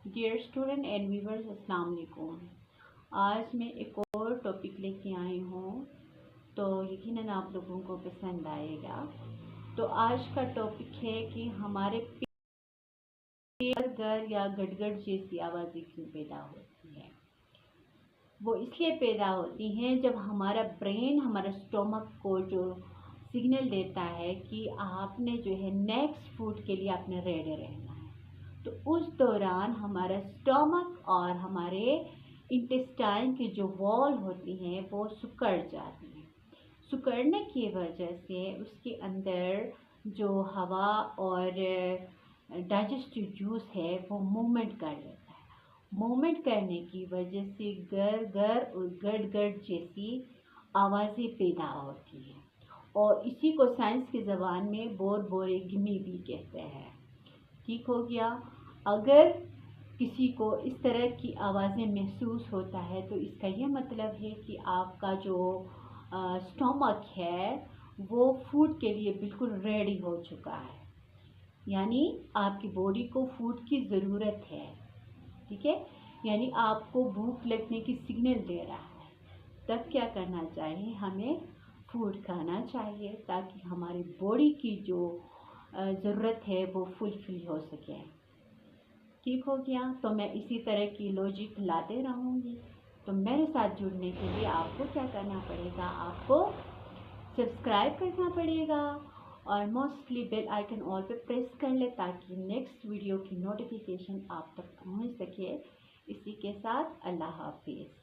Dear student and viewers, अस्सलाम वालेकुम। आज मैं एक और टॉपिक लेके आई हूँ, तो यकीनन आप लोगों को पसंद आएगा। तो आज का टॉपिक है कि हमारे पेट गर या गड़गड़ जैसी आवाज़ें क्यों पैदा होती हैं। वो इसलिए पैदा होती हैं जब हमारा ब्रेन हमारा स्टोमक को जो सिग्नल देता है कि आपने जो है नेक्स्ट फूड के लिए आपने रेडी रहना है। तो उस दौरान हमारा स्टोमक और हमारे इंटेस्टाइन की जो वॉल होती हैं वो सिकुड़ जाती हैं। सिकुड़ने की वजह से उसके अंदर जो हवा और डाइजेस्टिव जूस है वो मूवमेंट कर लेता है। मूवमेंट करने की वजह से गर गर और गड़ गड़ जैसी आवाज़ें पैदा होती हैं, और इसी को साइंस की ज़बान में बोरबोरेगिमी भी कहते हैं। ठीक हो गया। अगर किसी को इस तरह की आवाज़ें महसूस होता है तो इसका यह मतलब है कि आपका जो स्टोमक है वो फूड के लिए बिल्कुल रेडी हो चुका है, यानी आपकी बॉडी को फूड की ज़रूरत है। ठीक है, यानी आपको भूख लगने की सिग्नल दे रहा है। तब क्या करना चाहिए, हमें फूड खाना चाहिए ताकि हमारी बॉडी की जो ज़रूरत है वो फुलफिल हो सके। ठीक हो गया। तो मैं इसी तरह की लॉजिक लाते रहूँगी। तो मेरे साथ जुड़ने के लिए आपको क्या करना पड़ेगा, आपको सब्सक्राइब करना पड़ेगा और मोस्टली बेल आइकन ऑल पे प्रेस कर ले ताकि नेक्स्ट वीडियो की नोटिफिकेशन आप तक पहुँच सके। इसी के साथ अल्लाह हाफिज़।